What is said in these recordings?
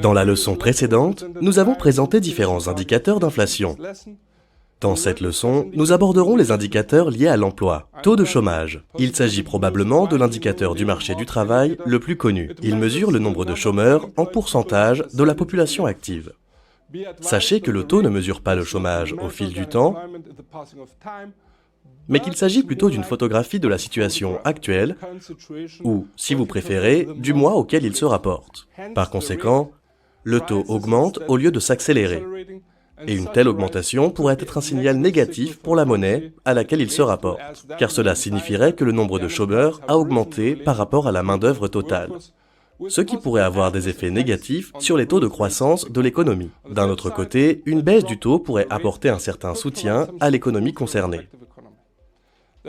Dans la leçon précédente, nous avons présenté différents indicateurs d'inflation. Dans cette leçon, nous aborderons les indicateurs liés à l'emploi. Taux de chômage. Il s'agit probablement de l'indicateur du marché du travail le plus connu. Il mesure le nombre de chômeurs en pourcentage de la population active. Sachez que le taux ne mesure pas le chômage au fil du temps, mais qu'il s'agit plutôt d'une photographie de la situation actuelle, ou, si vous préférez, du mois auquel il se rapporte. Par conséquent, le taux augmente au lieu de s'accélérer. Et une telle augmentation pourrait être un signal négatif pour la monnaie à laquelle il se rapporte, car cela signifierait que le nombre de chômeurs a augmenté par rapport à la main-d'œuvre totale, ce qui pourrait avoir des effets négatifs sur les taux de croissance de l'économie. D'un autre côté, une baisse du taux pourrait apporter un certain soutien à l'économie concernée.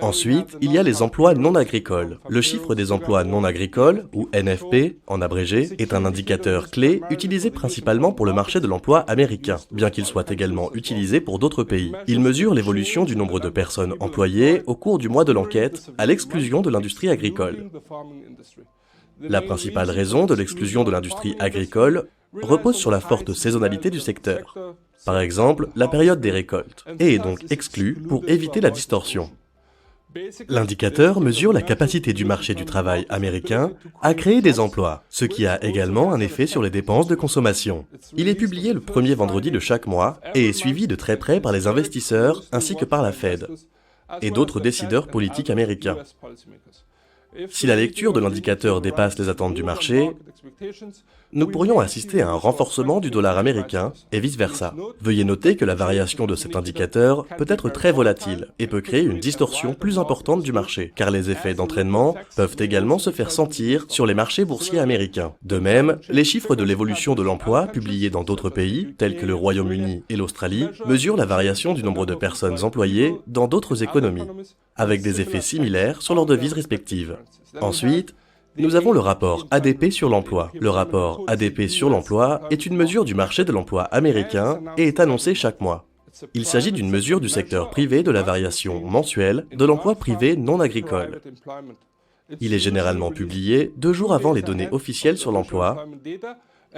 Ensuite, il y a les emplois non agricoles. Le chiffre des emplois non agricoles, ou NFP en abrégé, est un indicateur clé utilisé principalement pour le marché de l'emploi américain, bien qu'il soit également utilisé pour d'autres pays. Il mesure l'évolution du nombre de personnes employées au cours du mois de l'enquête, à l'exclusion de l'industrie agricole. La principale raison de l'exclusion de l'industrie agricole repose sur la forte saisonnalité du secteur, par exemple la période des récoltes, et est donc exclue pour éviter la distorsion. L'indicateur mesure la capacité du marché du travail américain à créer des emplois, ce qui a également un effet sur les dépenses de consommation. Il est publié le premier vendredi de chaque mois et est suivi de très près par les investisseurs ainsi que par la Fed et d'autres décideurs politiques américains. Si la lecture de l'indicateur dépasse les attentes du marché, nous pourrions assister à un renforcement du dollar américain et vice-versa. Veuillez noter que la variation de cet indicateur peut être très volatile et peut créer une distorsion plus importante du marché, car les effets d'entraînement peuvent également se faire sentir sur les marchés boursiers américains. De même, les chiffres de l'évolution de l'emploi publiés dans d'autres pays, tels que le Royaume-Uni et l'Australie, mesurent la variation du nombre de personnes employées dans d'autres économies, avec des effets similaires sur leurs devises respectives. Ensuite, nous avons le rapport ADP sur l'emploi. Le rapport ADP sur l'emploi est une mesure du marché de l'emploi américain et est annoncé chaque mois. Il s'agit d'une mesure du secteur privé de la variation mensuelle de l'emploi privé non agricole. Il est généralement publié 2 jours avant les données officielles sur l'emploi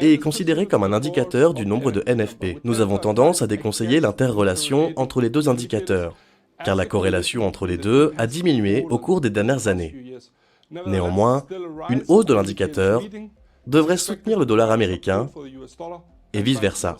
et est considéré comme un indicateur du nombre de NFP. Nous avons tendance à déconseiller l'interrelation entre les deux indicateurs, car la corrélation entre les deux a diminué au cours des dernières années. Néanmoins, une hausse de l'indicateur devrait soutenir le dollar américain et vice-versa.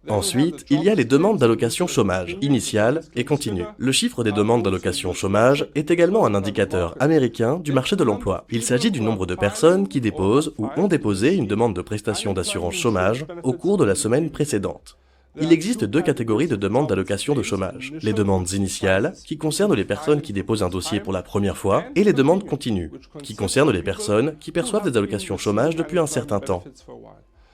Ensuite, il y a les demandes d'allocation chômage, initiale et continue. Le chiffre des demandes d'allocation chômage est également un indicateur américain du marché de l'emploi. Il s'agit du nombre de personnes qui déposent ou ont déposé une demande de prestation d'assurance chômage au cours de la semaine précédente. Il existe 2 catégories de demandes d'allocation de chômage. Les demandes initiales, qui concernent les personnes qui déposent un dossier pour la première fois, et les demandes continues, qui concernent les personnes qui perçoivent des allocations chômage depuis un certain temps.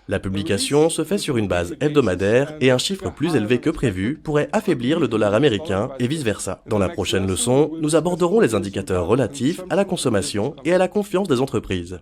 La publication se fait sur une base hebdomadaire et un chiffre plus élevé que prévu pourrait affaiblir le dollar américain et vice-versa. Dans la prochaine leçon, nous aborderons les indicateurs relatifs à la consommation et à la confiance des entreprises.